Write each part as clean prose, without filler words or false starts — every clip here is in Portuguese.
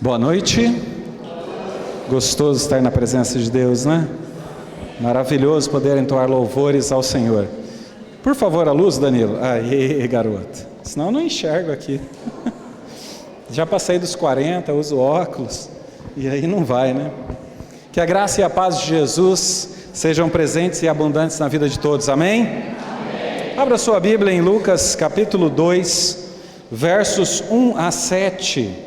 Boa noite. Gostoso estar na presença de Deus, né? Maravilhoso poder entoar louvores ao Senhor. Por favor, a luz, Danilo. Aí, garoto. Senão eu não enxergo aqui. Já passei dos 40, uso óculos. E aí não vai, né? Que a graça e a paz de Jesus sejam presentes e abundantes na vida de todos. Amém? Amém. Abra sua Bíblia em Lucas capítulo 2, versos 1 a 7.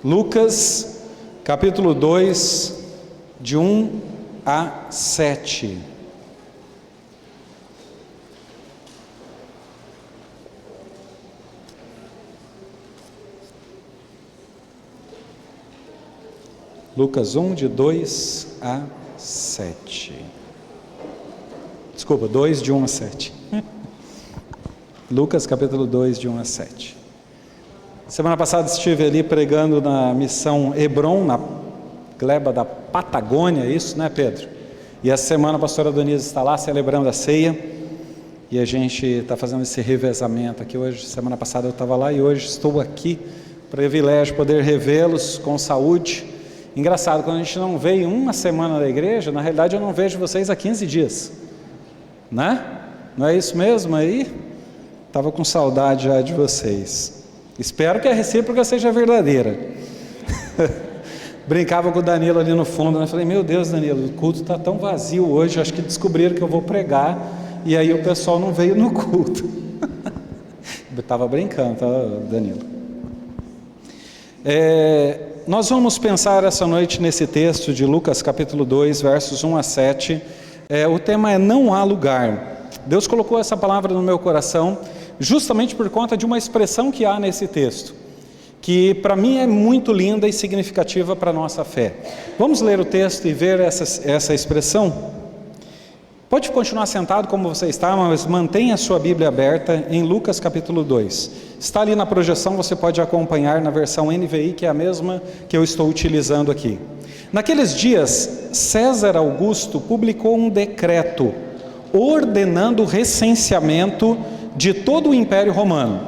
Lucas capítulo 2, de 1 a 7. Lucas 1, de 2 a 7. Desculpa, 2 de 1 a 7. Lucas capítulo 2, de 1 a 7. Semana passada estive ali pregando na missão Hebron, na gleba da Patagônia, isso, né, Pedro? E essa semana a pastora Denise está lá celebrando a ceia, e a gente está fazendo esse revezamento aqui hoje. Semana passada eu estava lá e hoje estou aqui, privilégio poder revê-los com saúde. Engraçado, quando a gente não veio uma semana da igreja, na realidade eu não vejo vocês há 15 dias, né? Não é isso mesmo aí? Estava com saudade já de vocês. Espero que a recíproca seja verdadeira. Brincava com o Danilo ali no fundo, né? Falei, meu Deus, Danilo, o culto está tão vazio hoje, acho que descobriram que eu vou pregar, e aí o pessoal não veio no culto. Estava brincando, tá, Danilo? Nós vamos pensar essa noite nesse texto de Lucas capítulo 2, versos 1 a 7. O tema é não há lugar. Deus colocou essa palavra no meu coração justamente por conta de uma expressão que há nesse texto, que para mim é muito linda e significativa para a nossa fé. Vamos ler o texto e ver essa expressão? Pode continuar sentado como você está, mas mantenha a sua Bíblia aberta em Lucas capítulo 2. Está ali na projeção, você pode acompanhar na versão NVI, que é a mesma que eu estou utilizando aqui. Naqueles dias, César Augusto publicou um decreto ordenando o recenseamento de todo o Império Romano.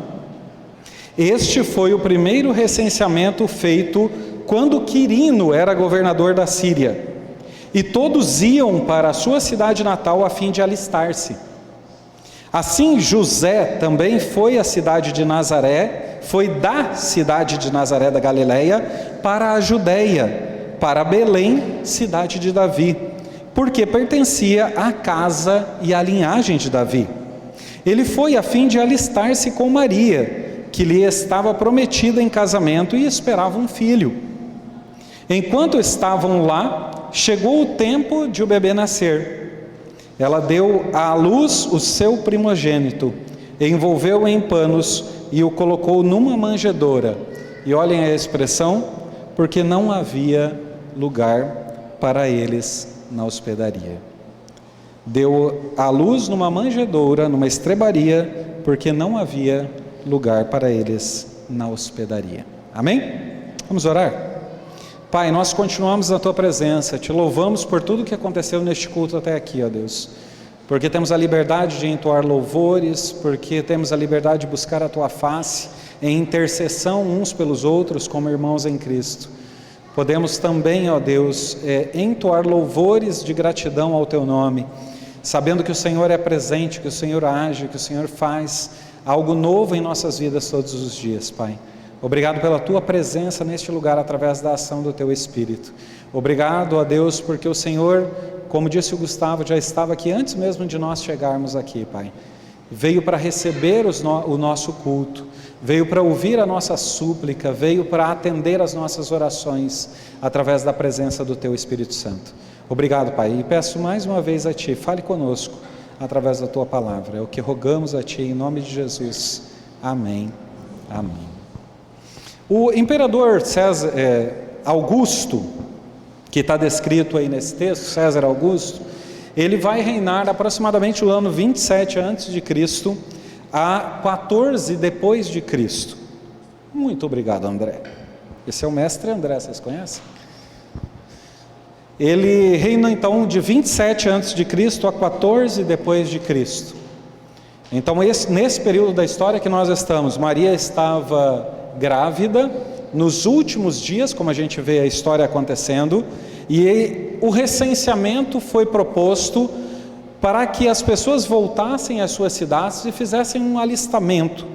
Este foi o primeiro recenseamento feito quando Quirino era governador da Síria, e todos iam para a sua cidade natal a fim de alistar-se. Assim José também foi da cidade de Nazaré da Galileia para a Judeia, para Belém, cidade de Davi, porque pertencia à casa e à linhagem de Davi. Ele foi a fim de alistar-se com Maria, que lhe estava prometida em casamento e esperava um filho. Enquanto estavam lá, chegou o tempo de o bebê nascer. Ela deu à luz o seu primogênito, envolveu-o em panos e o colocou numa manjedoura. E olhem a expressão, porque não havia lugar para eles na hospedaria. Deu à luz numa manjedoura, numa estrebaria, porque não havia lugar para eles na hospedaria. Amém? Vamos orar? Pai, nós continuamos na Tua presença, Te louvamos por tudo que aconteceu neste culto até aqui, ó Deus, porque temos a liberdade de entoar louvores, porque temos a liberdade de buscar a Tua face, em intercessão uns pelos outros, como irmãos em Cristo. Podemos também, ó Deus, entoar louvores de gratidão ao Teu nome, sabendo que o Senhor é presente, que o Senhor age, que o Senhor faz algo novo em nossas vidas todos os dias, Pai. Obrigado pela Tua presença neste lugar, através da ação do Teu Espírito. Obrigado a Deus, porque o Senhor, como disse o Gustavo, já estava aqui antes mesmo de nós chegarmos aqui, Pai. Veio para receber o nosso culto, veio para ouvir a nossa súplica, veio para atender as nossas orações, através da presença do Teu Espírito Santo. Obrigado, Pai, e peço mais uma vez a Ti, fale conosco, através da Tua palavra. É o que rogamos a Ti, em nome de Jesus. Amém. Amém. O imperador Augusto, que está descrito aí nesse texto, César Augusto, ele vai reinar aproximadamente o ano 27 a.C. a 14 depois de Cristo. Muito obrigado, André. Esse é o mestre André, vocês conhecem? Ele reina então de 27 a.C. a 14 depois de Cristo. Então nesse período da história que nós estamos, Maria estava grávida nos últimos dias, como a gente vê a história acontecendo, e o recenseamento foi proposto para que as pessoas voltassem às suas cidades e fizessem um alistamento.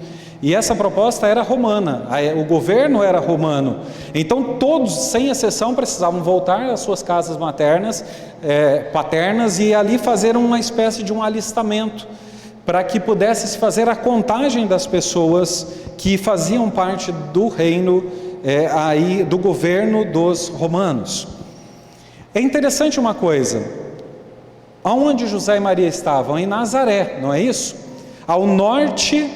E essa proposta era romana, o governo era romano. Então todos, sem exceção, precisavam voltar às suas casas paternas e ali fazer uma espécie de um alistamento, para que pudesse se fazer a contagem das pessoas que faziam parte do reino, do governo dos romanos. É interessante uma coisa, aonde José e Maria estavam? Em Nazaré, não é isso? Ao norte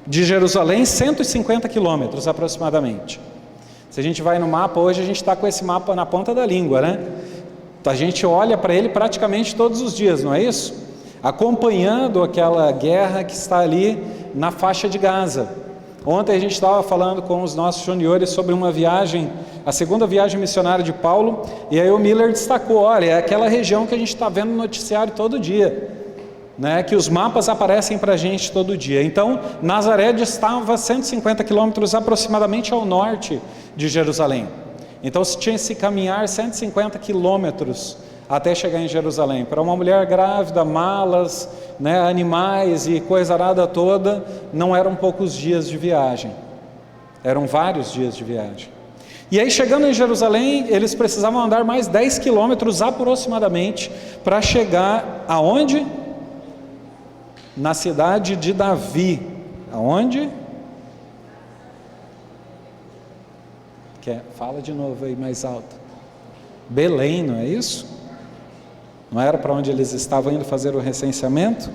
de Jerusalém, 150 quilômetros aproximadamente. Se a gente vai no mapa, hoje a gente está com esse mapa na ponta da língua, né? A gente olha para ele praticamente todos os dias, não é isso? Acompanhando aquela guerra que está ali na faixa de Gaza. Ontem a gente estava falando com os nossos juniores sobre uma viagem, a segunda viagem missionária de Paulo, e aí o Miller destacou, olha, é aquela região que a gente está vendo no noticiário todo dia, né, que os mapas aparecem para a gente todo dia. Então, Nazaré estava 150 quilômetros aproximadamente ao norte de Jerusalém. Então, se tinha que se caminhar 150 quilômetros até chegar em Jerusalém. Para uma mulher grávida, malas, né, animais e coisa arada toda, não eram poucos dias de viagem. Eram vários dias de viagem. E aí, chegando em Jerusalém, eles precisavam andar mais 10 quilômetros aproximadamente para chegar aonde? Na cidade de Davi. Aonde? Fala de novo aí mais alto. Belém, não é isso? Não era para onde eles estavam indo fazer o recenseamento?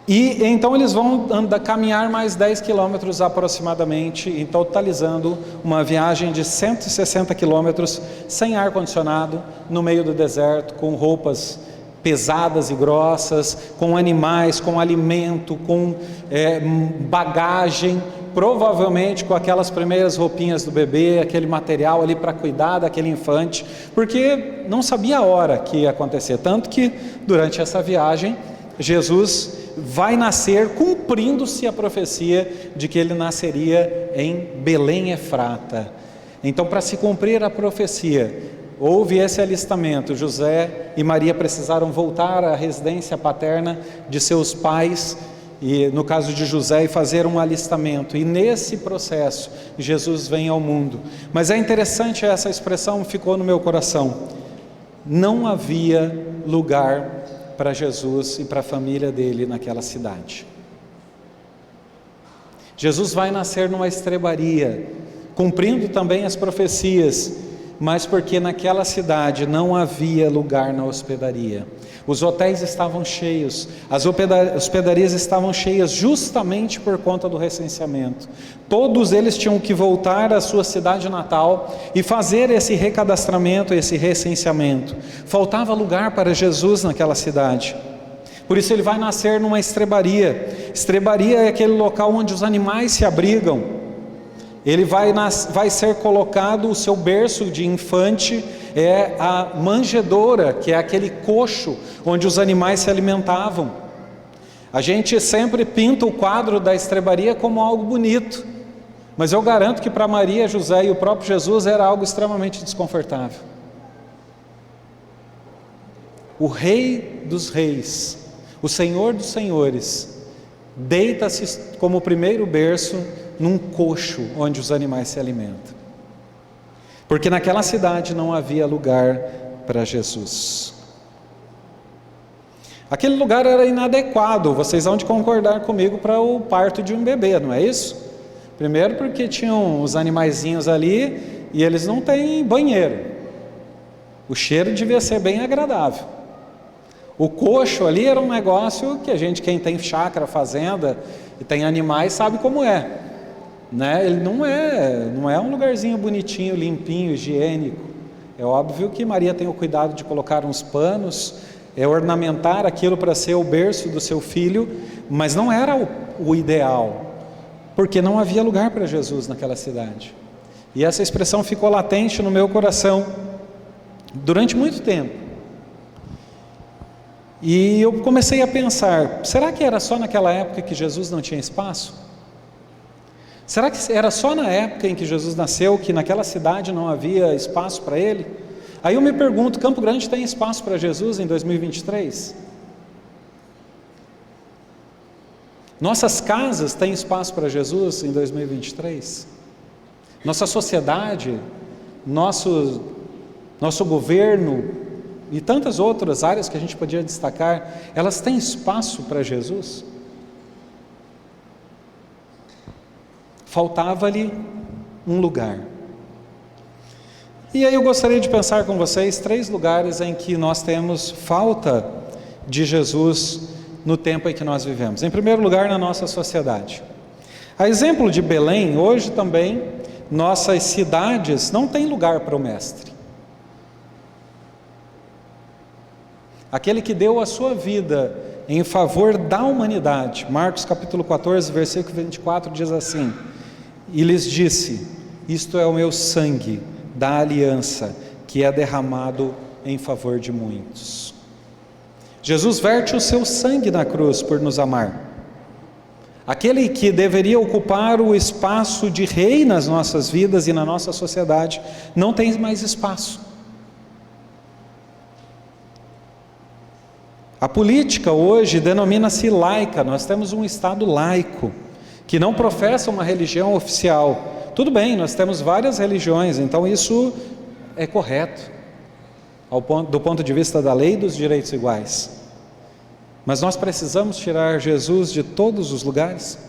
E então eles vão caminhar mais 10 quilômetros aproximadamente, totalizando uma viagem de 160 quilômetros sem ar-condicionado, no meio do deserto, com roupas pesadas e grossas, com animais, com alimento, com bagagem, provavelmente com aquelas primeiras roupinhas do bebê, aquele material ali para cuidar daquele infante, porque não sabia a hora que ia acontecer, tanto que durante essa viagem Jesus vai nascer cumprindo-se a profecia de que ele nasceria em Belém Efrata. Então, para se cumprir a profecia, houve esse alistamento. José e Maria precisaram voltar à residência paterna de seus pais, e no caso de José, fazer um alistamento, e nesse processo Jesus vem ao mundo. Mas é interessante, essa expressão ficou no meu coração: não havia lugar para Jesus e para a família dele naquela cidade. Jesus vai nascer numa estrebaria, cumprindo também as profecias, mas porque naquela cidade não havia lugar na hospedaria. Os hotéis estavam cheios, as hospedarias estavam cheias justamente por conta do recenseamento. Todos eles tinham que voltar à sua cidade natal e fazer esse recadastramento, esse recenseamento. Faltava lugar para Jesus naquela cidade. Por isso ele vai nascer numa estrebaria. Estrebaria é aquele local onde os animais se abrigam. Ele vai ser colocado, o seu berço de infante é a manjedoura, que é aquele coxo onde os animais se alimentavam. A gente sempre pinta o quadro da estrebaria como algo bonito, mas eu garanto que para Maria, José e o próprio Jesus era algo extremamente desconfortável. O Rei dos Reis, o Senhor dos Senhores, deita-se como primeiro berço num coxo onde os animais se alimentam, porque naquela cidade não havia lugar para Jesus. Aquele lugar era inadequado, vocês vão de concordar comigo, para o parto de um bebê, não é isso? Primeiro porque tinham os animaizinhos ali e eles não têm banheiro, o cheiro devia ser bem agradável. O coxo ali era um negócio que quem tem chácara, fazenda e tem animais sabe como é, né? Ele não é um lugarzinho bonitinho, limpinho, higiênico. É óbvio que Maria tem o cuidado de colocar uns panos, ornamentar aquilo para ser o berço do seu filho, mas não era o ideal, porque não havia lugar para Jesus naquela cidade. E essa expressão ficou latente no meu coração durante muito tempo. E eu comecei a pensar, será que era só naquela época que Jesus não tinha espaço? Será que era só na época em que Jesus nasceu que naquela cidade não havia espaço para ele? Aí eu me pergunto, Campo Grande tem espaço para Jesus em 2023? Nossas casas têm espaço para Jesus em 2023? Nossa sociedade, nosso governo e tantas outras áreas que a gente podia destacar, elas têm espaço para Jesus? Faltava-lhe um lugar. E aí eu gostaria de pensar com vocês 3 lugares em que nós temos falta de Jesus no tempo em que nós vivemos. Em primeiro lugar, na nossa sociedade. A exemplo de Belém, hoje também, nossas cidades não têm lugar para o Mestre. Aquele que deu a sua vida em favor da humanidade. Marcos capítulo 14, versículo 24 diz assim: e lhes disse: isto é o meu sangue da aliança, que é derramado em favor de muitos. Jesus verte o seu sangue na cruz por nos amar. Aquele que deveria ocupar o espaço de rei nas nossas vidas e na nossa sociedade, não tem mais espaço. A política hoje denomina-se laica. Nós temos um Estado laico, que não professa uma religião oficial. Tudo bem, nós temos várias religiões, então isso é correto, do ponto de vista da lei dos direitos iguais. Mas nós precisamos tirar Jesus de todos os lugares?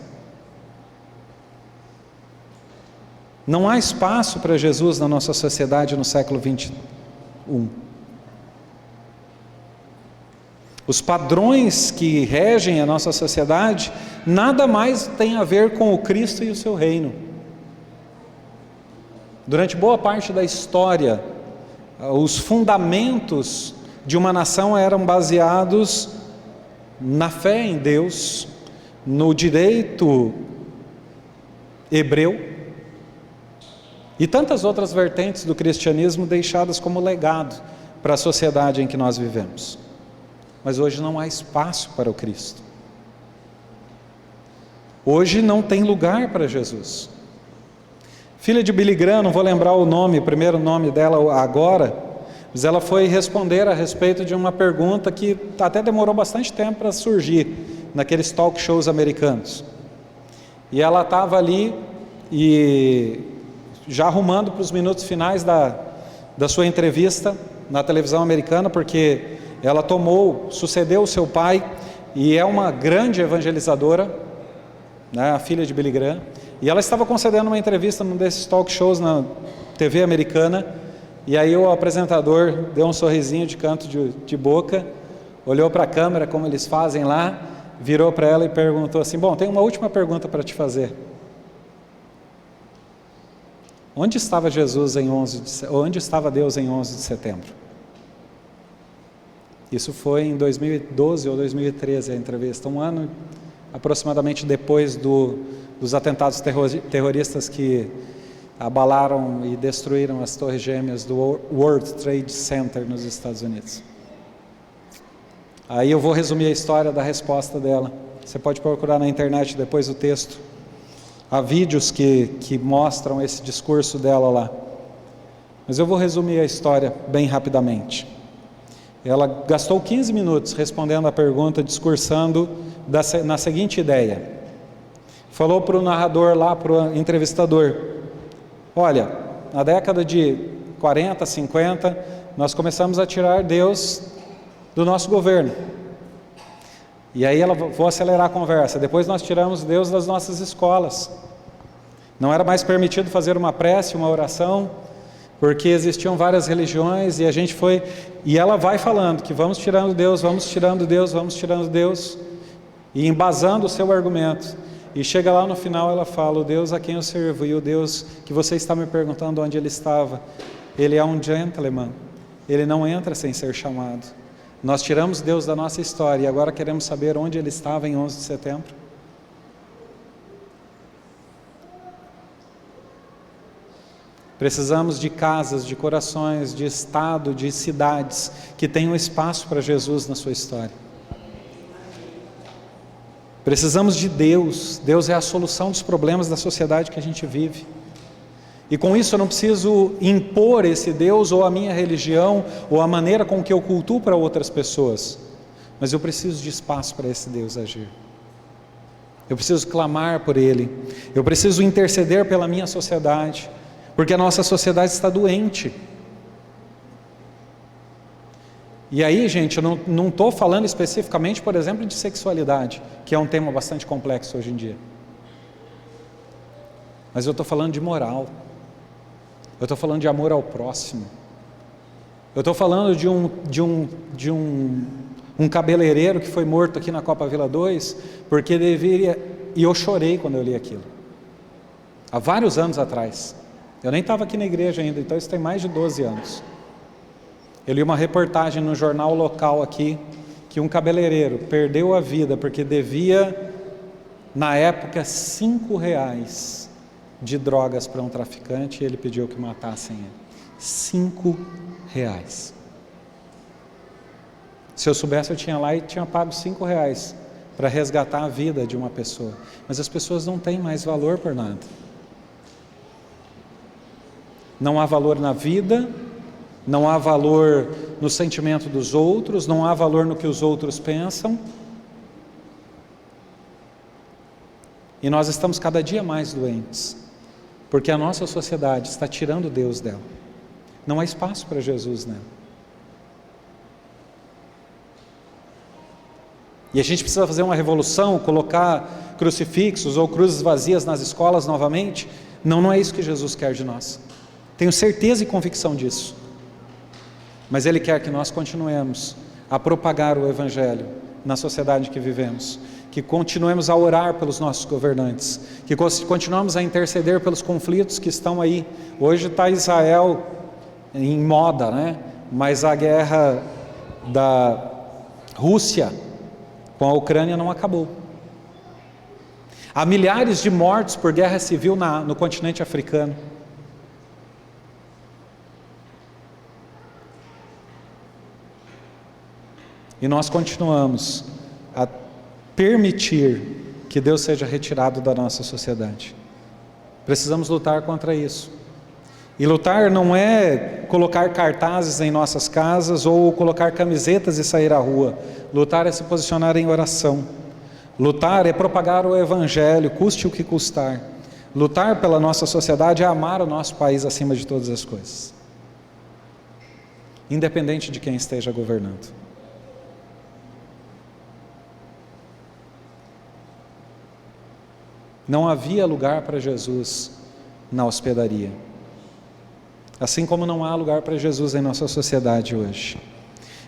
Não há espaço para Jesus na nossa sociedade no século 21. Os padrões que regem a nossa sociedade nada mais tem a ver com o Cristo e o seu reino. Durante boa parte da história, os fundamentos de uma nação eram baseados na fé em Deus, no direito hebreu e tantas outras vertentes do cristianismo deixadas como legado para a sociedade em que nós vivemos. Mas hoje não há espaço para o Cristo. Hoje não tem lugar para Jesus. Filha de Billy Graham, não vou lembrar o primeiro nome dela agora, mas ela foi responder a respeito de uma pergunta que até demorou bastante tempo para surgir naqueles talk shows americanos. E ela estava ali e já arrumando para os minutos finais da sua entrevista na televisão americana, porque ela sucedeu o seu pai e é uma grande evangelizadora, né, a filha de Billy Graham, e ela estava concedendo uma entrevista num desses talk shows na TV americana, e aí o apresentador deu um sorrisinho de canto de boca, olhou para a câmera como eles fazem lá, virou para ela e perguntou assim: bom, tem uma última pergunta para te fazer. Onde estava onde estava Deus em 11 de setembro? Isso foi em 2012 ou 2013 a entrevista, um ano aproximadamente depois dos atentados terroristas que abalaram e destruíram as torres gêmeas do World Trade Center nos Estados Unidos. Aí eu vou resumir a história da resposta dela. Você pode procurar na internet depois o texto. Há vídeos que mostram esse discurso dela lá. Mas eu vou resumir a história bem rapidamente. Ela gastou 15 minutos respondendo a pergunta, discursando na seguinte ideia. Falou para o narrador lá, para o entrevistador: olha, na década de 40, 50, nós começamos a tirar Deus do nosso governo. E aí vou acelerar a conversa. Depois nós tiramos Deus das nossas escolas. Não era mais permitido fazer uma prece, uma oração, porque existiam várias religiões e a gente foi... E ela vai falando que vamos tirando Deus, vamos tirando Deus, vamos tirando Deus, e embasando o seu argumento. E chega lá no final, ela fala: o Deus a quem eu sirvo e o Deus que você está me perguntando onde ele estava, ele é um gentleman, ele não entra sem ser chamado. Nós tiramos Deus da nossa história e agora queremos saber onde ele estava em 11 de setembro. Precisamos de casas, de corações, de estado, de cidades que tenham espaço para Jesus na sua história. Precisamos de Deus. Deus é a solução dos problemas da sociedade que a gente vive. E com isso eu não preciso impor esse Deus ou a minha religião ou a maneira com que eu cultuo para outras pessoas. Mas eu preciso de espaço para esse Deus agir. Eu preciso clamar por Ele. Eu preciso interceder pela minha sociedade, porque a nossa sociedade está doente. E aí, gente, eu não estou falando especificamente, por exemplo, de sexualidade, que é um tema bastante complexo hoje em dia. Mas eu estou falando de moral. Eu estou falando de amor ao próximo. Eu estou falando de um cabeleireiro que foi morto aqui na Copa Vila 2, porque deveria... E eu chorei quando eu li aquilo. Há vários anos atrás. Eu nem estava aqui na igreja ainda, então isso tem mais de 12 anos. Eu li uma reportagem no jornal local aqui, que um cabeleireiro perdeu a vida porque devia, na época, R$5 de drogas para um traficante, e ele pediu que matassem ele. R$5. Se eu soubesse, eu tinha lá e tinha pago R$5 para resgatar a vida de uma pessoa. Mas as pessoas não têm mais valor por nada. Não há valor na vida, não há valor no sentimento dos outros, não há valor no que os outros pensam. E nós estamos cada dia mais doentes, porque a nossa sociedade está tirando Deus dela. Não há espaço para Jesus nela. E a gente precisa fazer uma revolução, colocar crucifixos ou cruzes vazias nas escolas novamente? Não é isso que Jesus quer de nós. Tenho certeza e convicção disso. Mas Ele quer que nós continuemos a propagar o Evangelho na sociedade que vivemos, que continuemos a orar pelos nossos governantes, que continuemos a interceder pelos conflitos que estão aí. Hoje está Israel em moda, né? Mas a guerra da Rússia com a Ucrânia não acabou. Há milhares de mortos por guerra civil no continente africano. E nós continuamos a permitir que Deus seja retirado da nossa sociedade. Precisamos lutar contra isso. E lutar não é colocar cartazes em nossas casas ou colocar camisetas e sair à rua. Lutar é se posicionar em oração. Lutar é propagar o Evangelho, custe o que custar. Lutar pela nossa sociedade é amar o nosso país acima de todas as coisas, independente de quem esteja governando. Não havia lugar para Jesus na hospedaria, assim como não há lugar para Jesus em nossa sociedade hoje.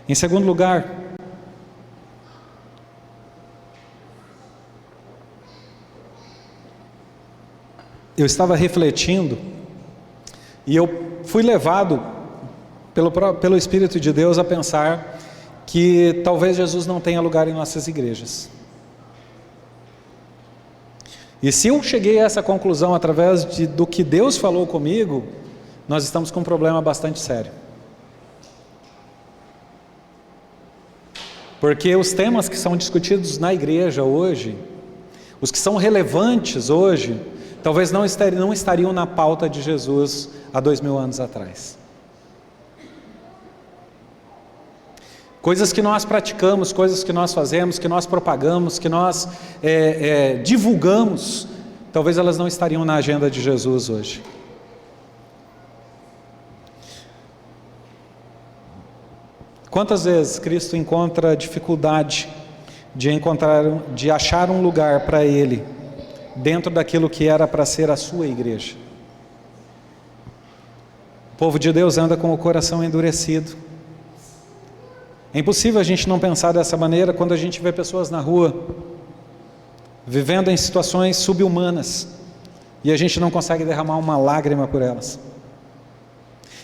Em segundo lugar, eu estava refletindo e eu fui levado pelo Espírito de Deus a pensar que talvez Jesus não tenha lugar em nossas igrejas. E se eu cheguei a essa conclusão através do que Deus falou comigo, nós estamos com um problema bastante sério. Porque os temas que são discutidos na igreja hoje, os que são relevantes hoje, talvez não estariam na pauta de Jesus há 2000 anos atrás. Coisas que nós praticamos, coisas que nós fazemos, que nós propagamos, que nós divulgamos, talvez elas não estariam na agenda de Jesus hoje. Quantas vezes Cristo encontra dificuldade de achar um lugar para Ele dentro daquilo que era para ser a sua igreja? O povo de Deus anda com o coração endurecido. É impossível a gente não pensar dessa maneira quando a gente vê pessoas na rua vivendo em situações subhumanas e a gente não consegue derramar uma lágrima por elas.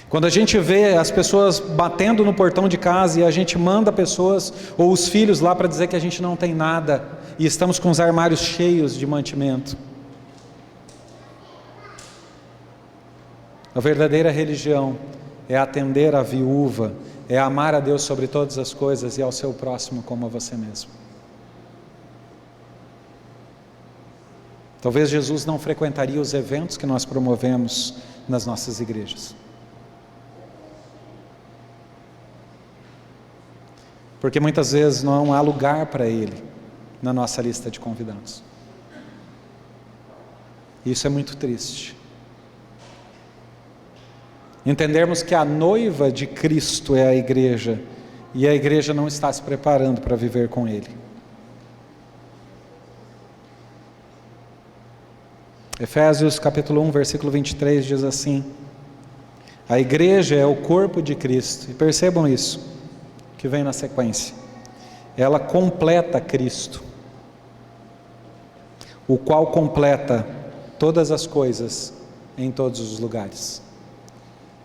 Quando a gente vê as pessoas batendo no portão de casa e a gente manda pessoas ou os filhos lá para dizer que a gente não tem nada e estamos com os armários cheios de mantimento. A verdadeira religião é atender a viúva, é amar a Deus sobre todas as coisas e ao seu próximo como a você mesmo. Talvez Jesus não frequentaria os eventos que nós promovemos nas nossas igrejas. Porque muitas vezes não há lugar para Ele na nossa lista de convidados. Isso é muito triste. Entendermos que a noiva de Cristo é a igreja, e a igreja não está se preparando para viver com Ele. Efésios capítulo 1, versículo 23 diz assim: a igreja é o corpo de Cristo, e percebam isso, que vem na sequência. Ela completa Cristo, o qual completa todas as coisas em todos os lugares.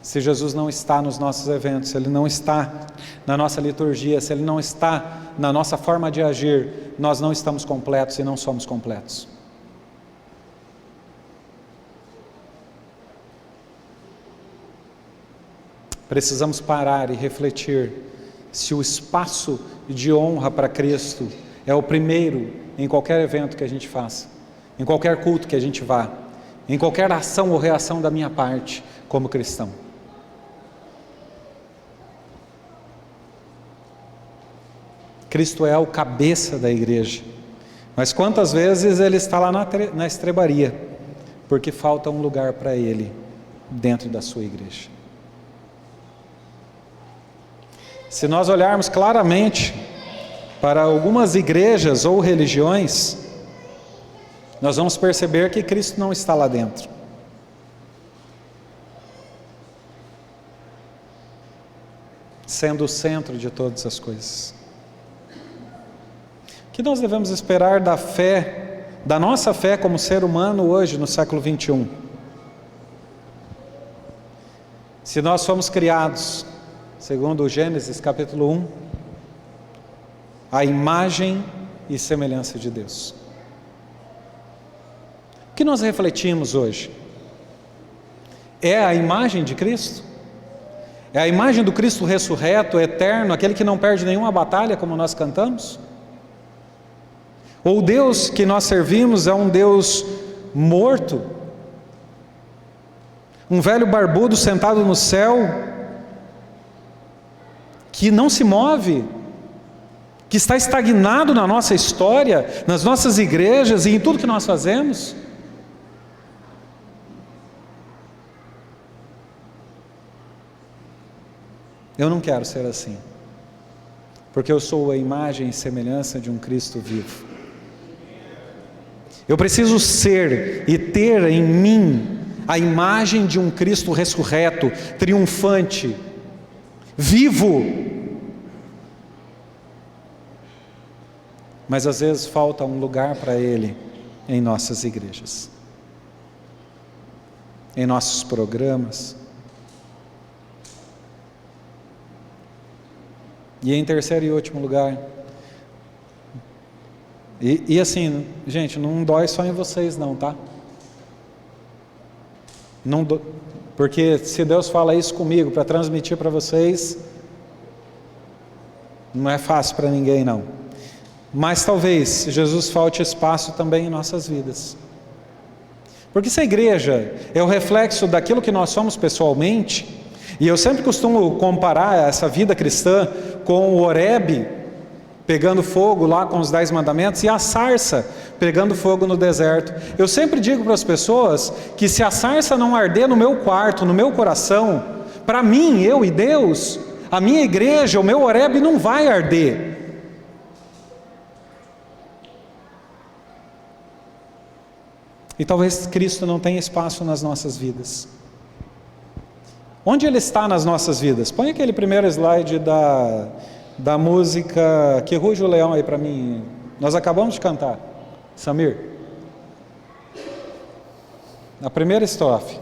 Se Jesus não está nos nossos eventos, se Ele não está na nossa liturgia, se Ele não está na nossa forma de agir, nós não estamos completos e não somos completos. Precisamos parar e refletir se o espaço de honra para Cristo é o primeiro em qualquer evento que a gente faça, em qualquer culto que a gente vá, em qualquer ação ou reação da minha parte como cristão. Cristo é o cabeça da igreja, mas quantas vezes Ele está lá na estrebaria, porque falta um lugar para Ele dentro da sua igreja. Se nós olharmos claramente para algumas igrejas ou religiões, nós vamos perceber que Cristo não está lá dentro. Sendo o centro de todas as coisas. O que nós devemos esperar da fé, da nossa fé como ser humano hoje no século 21? Se nós fomos criados, segundo Gênesis capítulo 1, a imagem e semelhança de Deus. O que nós refletimos hoje? É a imagem de Cristo? É a imagem do Cristo ressurreto, eterno, aquele que não perde nenhuma batalha, como nós cantamos? Ou o Deus que nós servimos é um Deus morto? Um velho barbudo sentado no céu, que não se move, que está estagnado na nossa história, nas nossas igrejas e em tudo que nós fazemos? Eu não quero ser assim, porque eu sou a imagem e semelhança de um Cristo vivo. Eu preciso ser e ter em mim a imagem de um Cristo ressurreto, triunfante, vivo. Mas às vezes falta um lugar para Ele em nossas igrejas, em nossos programas. E em terceiro e último lugar, e assim, gente, não dói só em vocês não, tá? Porque se Deus fala isso comigo para transmitir para vocês, não é fácil para ninguém não. Mas talvez Jesus falte espaço também em nossas vidas. Porque se a igreja é o reflexo daquilo que nós somos pessoalmente, e eu sempre costumo comparar essa vida cristã com o Horebe pegando fogo lá com os 10 mandamentos e a sarça pegando fogo no deserto. Eu sempre digo para as pessoas que se a sarça não arder no meu quarto, no meu coração, para mim, eu e Deus, a minha igreja, o meu Horebe não vai arder. E talvez Cristo não tenha espaço nas nossas vidas. Onde Ele está nas nossas vidas? Põe aquele primeiro slide da música Que Ruge o Leão aí para mim. Nós acabamos de cantar. Samir. A primeira estrofe.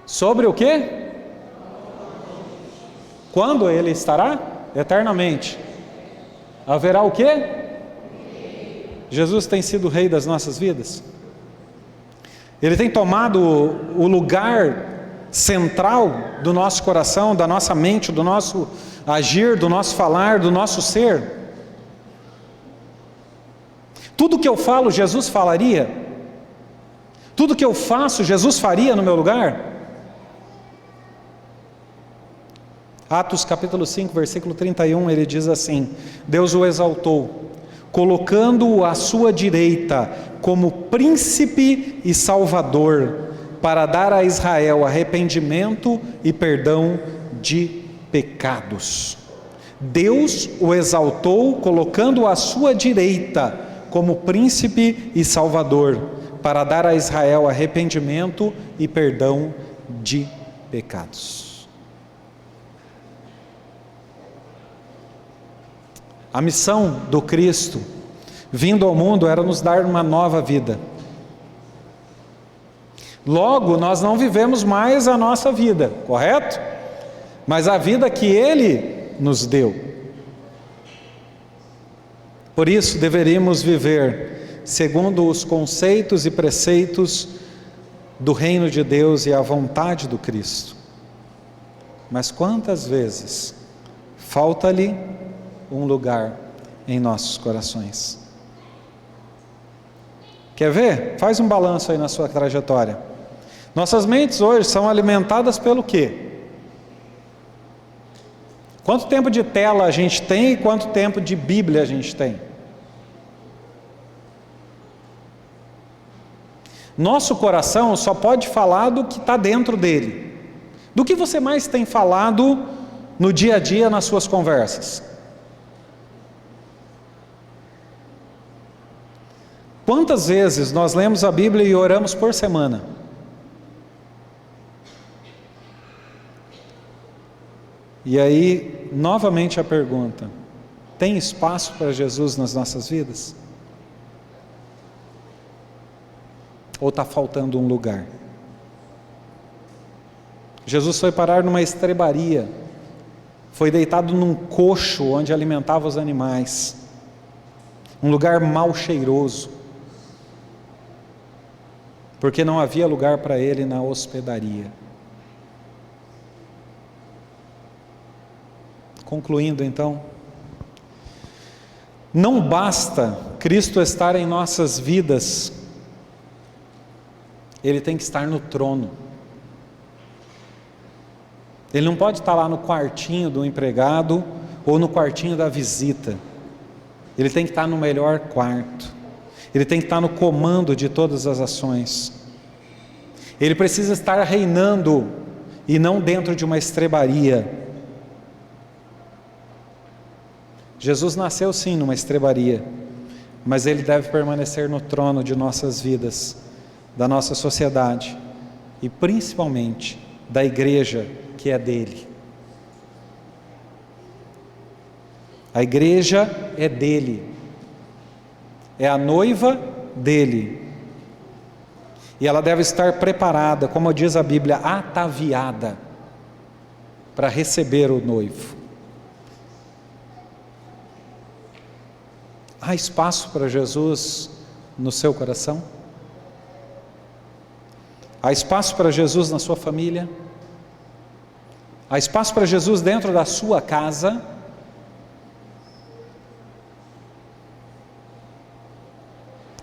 Sobre o quê? Quando Ele estará? Eternamente. Haverá o quê? Jesus tem sido o Rei das nossas vidas? Ele tem tomado o lugar central do nosso coração, da nossa mente, do nosso agir, do nosso falar, do nosso ser? Tudo que eu falo, Jesus falaria? Tudo que eu faço, Jesus faria no meu lugar? Atos capítulo 5, versículo 31, ele diz assim: Deus o exaltou, colocando-o à sua direita como príncipe e salvador, para dar a Israel arrependimento e perdão de pecados. Deus o exaltou, colocando-o à sua direita como príncipe e salvador, para dar a Israel arrependimento e perdão de pecados. A missão do Cristo, vindo ao mundo, era nos dar uma nova vida. Logo, nós não vivemos mais a nossa vida, correto? Mas a vida que Ele nos deu. Por isso, deveríamos viver segundo os conceitos e preceitos do reino de Deus e a vontade do Cristo. Mas quantas vezes falta-lhe um lugar em nossos corações? Quer ver? Faz um balanço aí na sua trajetória. Nossas mentes hoje são alimentadas pelo quê? Quanto tempo de tela a gente tem e quanto tempo de Bíblia a gente tem? Nosso coração só pode falar do que está dentro dele. Do que você mais tem falado no dia a dia nas suas conversas? Quantas vezes nós lemos a Bíblia e oramos por semana? E aí, novamente a pergunta: tem espaço para Jesus nas nossas vidas? Ou está faltando um lugar? Jesus foi parar numa estrebaria, foi deitado num coxo onde alimentava os animais, um lugar mal cheiroso, porque não havia lugar para ele na hospedaria. Concluindo então, não basta Cristo estar em nossas vidas, Ele tem que estar no trono. Ele não pode estar lá no quartinho do empregado ou no quartinho da visita. Ele tem que estar no melhor quarto. Ele tem que estar no comando de todas as ações. Ele precisa estar reinando e não dentro de uma estrebaria. Jesus nasceu sim numa estrebaria, mas Ele deve permanecer no trono de nossas vidas, da nossa sociedade e principalmente da igreja que é dele. A igreja é dele, é a noiva dele, e ela deve estar preparada, como diz a Bíblia, ataviada para receber o noivo. Há espaço para Jesus no seu coração? Há espaço para Jesus na sua família? Há espaço para Jesus dentro da sua casa?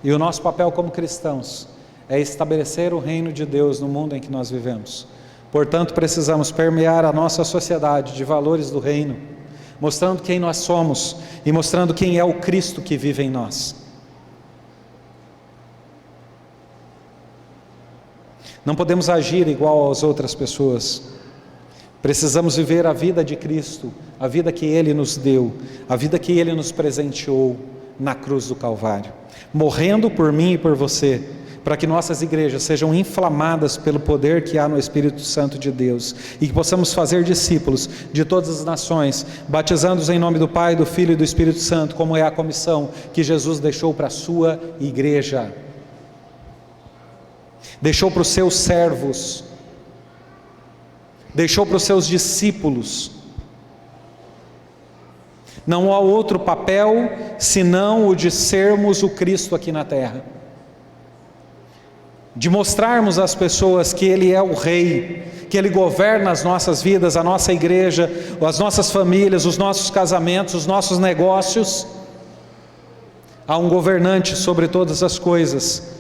E o nosso papel como cristãos é estabelecer o reino de Deus no mundo em que nós vivemos. Portanto, precisamos permear a nossa sociedade de valores do reino, mostrando quem nós somos e mostrando quem é o Cristo que vive em nós. Não podemos agir igual às outras pessoas. Precisamos viver a vida de Cristo, a vida que Ele nos deu, a vida que Ele nos presenteou na cruz do Calvário, morrendo por mim e por você, para que nossas igrejas sejam inflamadas pelo poder que há no Espírito Santo de Deus, e que possamos fazer discípulos de todas as nações, batizando-os em nome do Pai, do Filho e do Espírito Santo, como é a comissão que Jesus deixou para a sua igreja, deixou para os seus servos, deixou para os seus discípulos. Não há outro papel senão o de sermos o Cristo aqui na terra, de mostrarmos às pessoas que Ele é o Rei, que Ele governa as nossas vidas, a nossa igreja, as nossas famílias, os nossos casamentos, os nossos negócios. Há um governante sobre todas as coisas,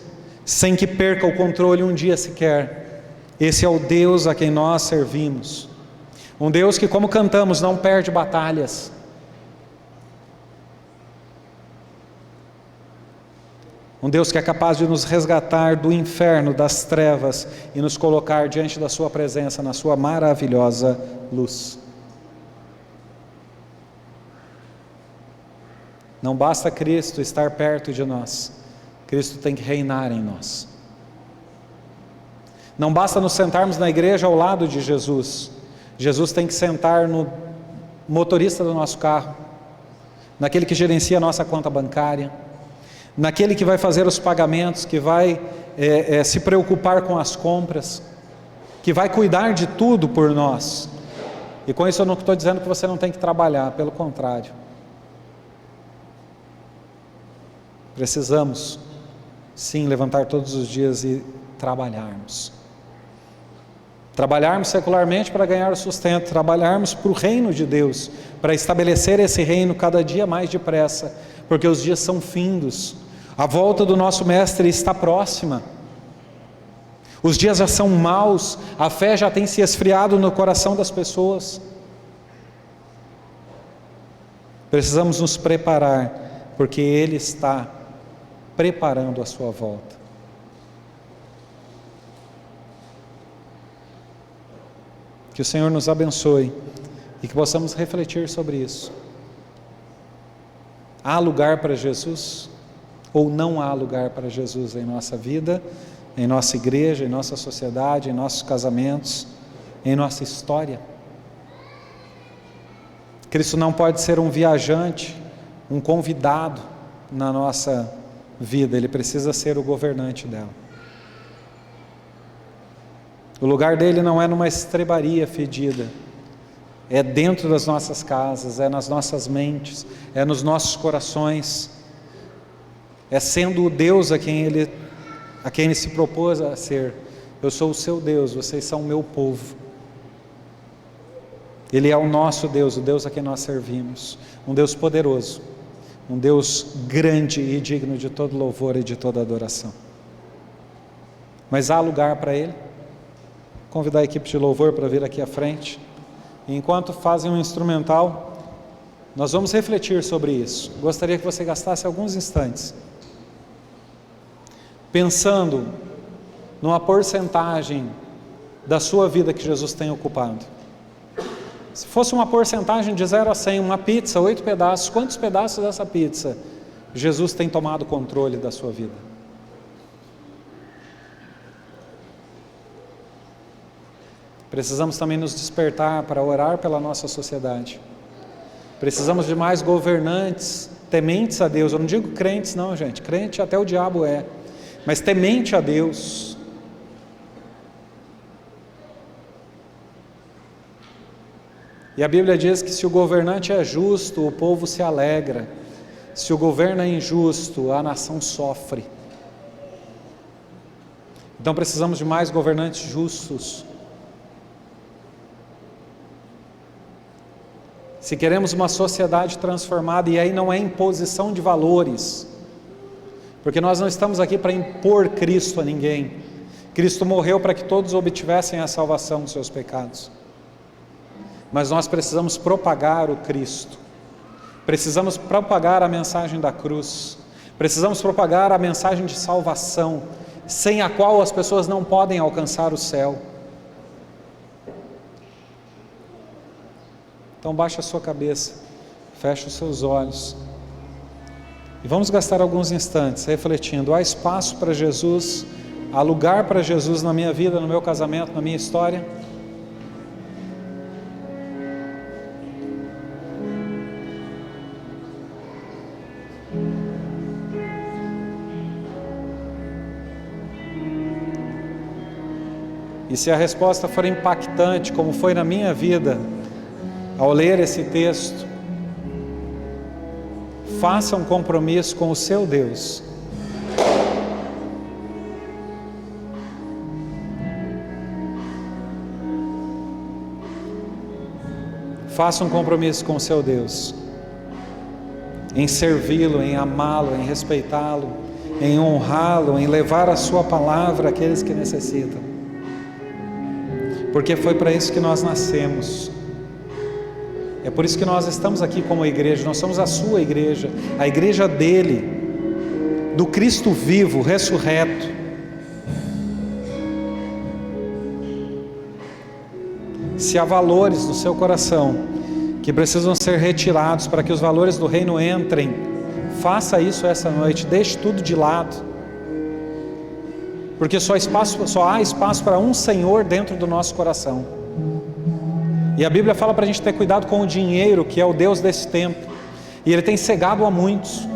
sem que perca o controle um dia sequer. Esse é o Deus a quem nós servimos. Um Deus que, como cantamos, não perde batalhas. Um Deus que é capaz de nos resgatar do inferno, das trevas, e nos colocar diante da sua presença, na sua maravilhosa luz. Não basta Cristo estar perto de nós, Cristo tem que reinar em nós. Não basta nos sentarmos na igreja ao lado de Jesus, Jesus tem que sentar no motorista do nosso carro, naquele que gerencia a nossa conta bancária, naquele que vai fazer os pagamentos, que vai se preocupar com as compras, que vai cuidar de tudo por nós. E com isso eu não estou dizendo que você não tem que trabalhar, pelo contrário. Precisamos, sim, levantar todos os dias e trabalharmos. Trabalharmos secularmente para ganhar o sustento, trabalharmos para o reino de Deus, para estabelecer esse reino cada dia mais depressa, porque os dias são findos, a volta do nosso Mestre está próxima, os dias já são maus, a fé já tem se esfriado no coração das pessoas. Precisamos nos preparar, porque Ele está preparando a sua volta. Que o Senhor nos abençoe e que possamos refletir sobre isso. Há lugar para Jesus ou não há lugar para Jesus em nossa vida, em nossa igreja, em nossa sociedade, em nossos casamentos, em nossa história? Cristo não pode ser um viajante, um convidado na nossa vida, Ele precisa ser o governante dela. O lugar dele não é numa estrebaria fedida, é dentro das nossas casas, é nas nossas mentes, é nos nossos corações, é sendo o Deus a quem Ele se propôs a ser. Eu sou o seu Deus, vocês são o meu povo. Ele é o nosso Deus, o Deus a quem nós servimos, um Deus poderoso, um Deus grande e digno de todo louvor e de toda adoração. Mas há lugar para Ele? Convidar a equipe de louvor para vir aqui à frente. E enquanto fazem um instrumental, nós vamos refletir sobre isso. Gostaria que você gastasse alguns instantes pensando numa porcentagem da sua vida que Jesus tem ocupado. Se fosse uma porcentagem de 0 a 100, uma pizza, 8 pedaços, quantos pedaços dessa pizza Jesus tem tomado controle da sua vida? Precisamos também nos despertar para orar pela nossa sociedade. Precisamos de mais governantes tementes a Deus. Eu não digo crentes não, gente, crente até o diabo é, mas temente a Deus. E a Bíblia diz que se o governante é justo, o povo se alegra. Se o governo é injusto, a nação sofre. Então precisamos de mais governantes justos. Se queremos uma sociedade transformada, e aí não é imposição de valores, porque nós não estamos aqui para impor Cristo a ninguém. Cristo morreu para que todos obtivessem a salvação dos seus pecados. Mas nós precisamos propagar o Cristo, precisamos propagar a mensagem da cruz, precisamos propagar a mensagem de salvação, sem a qual as pessoas não podem alcançar o céu. Então baixa a sua cabeça, fecha os seus olhos, e vamos gastar alguns instantes refletindo. Há espaço para Jesus, há lugar para Jesus na minha vida, no meu casamento, na minha história? E se a resposta for impactante, como foi na minha vida, ao ler esse texto, faça um compromisso com o seu Deus. Faça um compromisso com o seu Deus. em servi-lo, em amá-lo, em respeitá-lo, em honrá-lo, em levar a sua palavra àqueles que necessitam. Porque foi para isso que nós nascemos. É por isso que nós estamos aqui como igreja. Nós somos a sua igreja, a igreja dele, do Cristo vivo, ressurreto. Se há valores no seu coração que precisam ser retirados para que os valores do reino entrem, faça isso essa noite, deixe tudo de lado. Porque só há espaço para um Senhor dentro do nosso coração. E a Bíblia fala para a gente ter cuidado com o dinheiro, que é o Deus desse tempo. E ele tem cegado a muitos.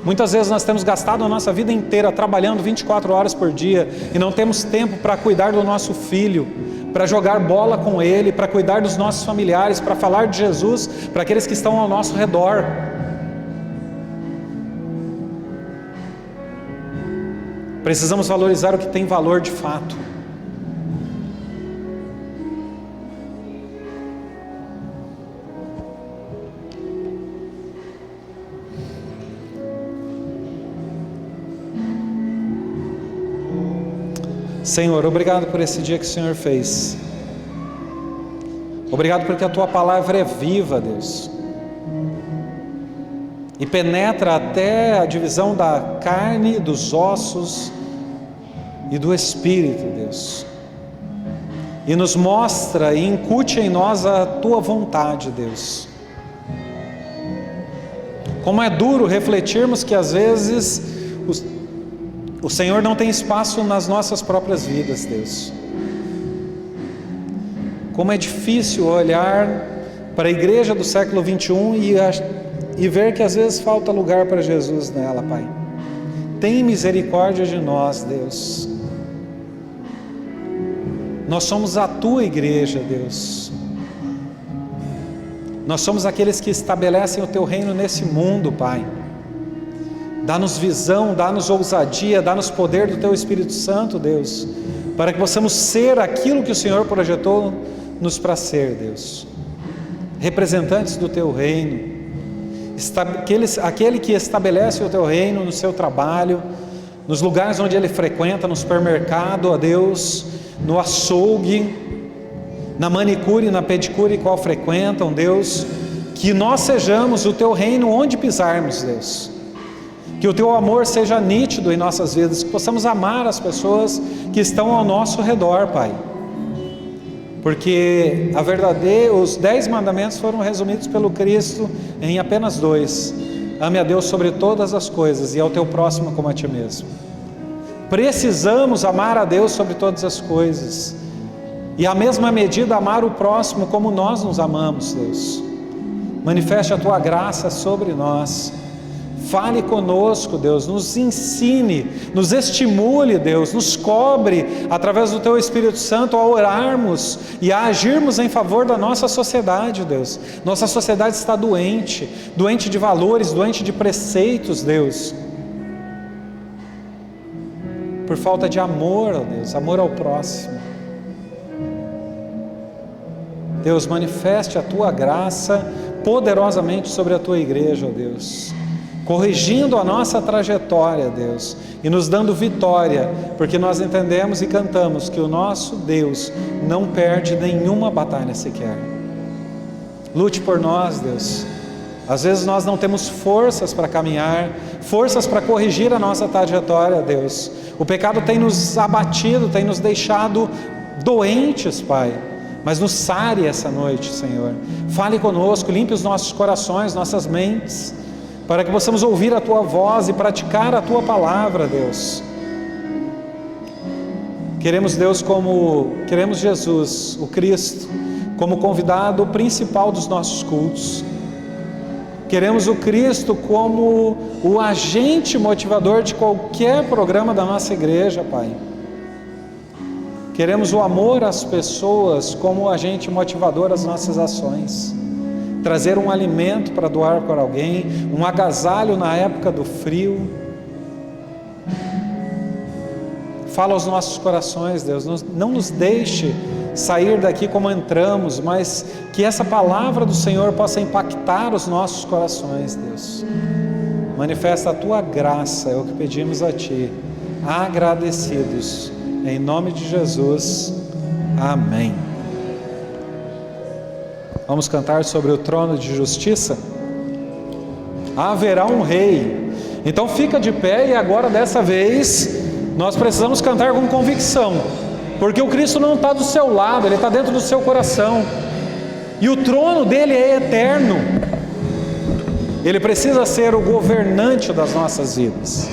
Muitas vezes nós temos gastado a nossa vida inteira trabalhando 24 horas por dia e não temos tempo para cuidar do nosso filho, para jogar bola com ele, para cuidar dos nossos familiares, para falar de Jesus para aqueles que estão ao nosso redor. Precisamos valorizar o que tem valor de fato. Senhor, obrigado por esse dia que o Senhor fez. Obrigado porque a Tua palavra é viva, Deus. E penetra até a divisão da carne, dos ossos e do Espírito, Deus. E nos mostra e incute em nós a Tua vontade, Deus. Como é duro refletirmos que às vezes o Senhor não tem espaço nas nossas próprias vidas, Deus. Como é difícil olhar para a igreja do século 21 e ver que às vezes falta lugar para Jesus nela, Pai. Tem misericórdia de nós, Deus. Nós somos a Tua igreja, Deus. Nós somos aqueles que estabelecem o Teu reino nesse mundo, Pai. Dá-nos visão, dá-nos ousadia, dá-nos poder do Teu Espírito Santo, Deus, para que possamos ser aquilo que o Senhor projetou-nos para ser, Deus. Representantes do Teu reino, aquele que estabelece o Teu reino no seu trabalho, nos lugares onde ele frequenta, no supermercado, ó Deus, no açougue, na manicure, na pedicure qual frequentam, Deus, que nós sejamos o Teu reino onde pisarmos, Deus. Que o Teu amor seja nítido em nossas vidas, que possamos amar as pessoas que estão ao nosso redor, Pai. Porque os 10 mandamentos foram resumidos pelo Cristo em apenas 2. Ame a Deus sobre todas as coisas e ao teu próximo como a ti mesmo. Precisamos amar a Deus sobre todas as coisas. E à mesma medida amar o próximo como nós nos amamos, Deus. Manifeste a Tua graça sobre nós. Fale conosco, Deus, nos ensine, nos estimule, Deus, nos cobre através do Teu Espírito Santo a orarmos e a agirmos em favor da nossa sociedade, Deus. Nossa sociedade está doente de valores, doente de preceitos, Deus. Por falta de amor, ó Deus, amor ao próximo. Deus, manifeste a Tua graça poderosamente sobre a Tua igreja, ó Deus. Corrigindo a nossa trajetória, Deus, e nos dando vitória, porque nós entendemos e cantamos que o nosso Deus não perde nenhuma batalha sequer. Lute por nós, Deus. Às vezes nós não temos forças para caminhar, forças para corrigir a nossa trajetória, Deus. O pecado tem nos abatido, tem nos deixado doentes, Pai. Mas nos sare essa noite, Senhor. Fale conosco, limpe os nossos corações, nossas mentes, para que possamos ouvir a Tua voz e praticar a Tua palavra, Deus. Queremos Jesus, o Cristo, como convidado principal dos nossos cultos. Queremos o Cristo como o agente motivador de qualquer programa da nossa igreja, Pai. Queremos o amor às pessoas como o agente motivador às nossas ações. Trazer um alimento para doar para alguém, um agasalho na época do frio. Fala aos nossos corações, Deus, não nos deixe sair daqui como entramos, mas que essa palavra do Senhor possa impactar os nossos corações, Deus. Manifesta a Tua graça, é o que pedimos a Ti, agradecidos, em nome de Jesus, amém. Vamos cantar sobre o trono de justiça? Haverá um rei. Então fica de pé, e agora dessa vez nós precisamos cantar com convicção, porque o Cristo não está do seu lado, Ele está dentro do seu coração, e o trono dele é eterno. Ele precisa ser o governante das nossas vidas.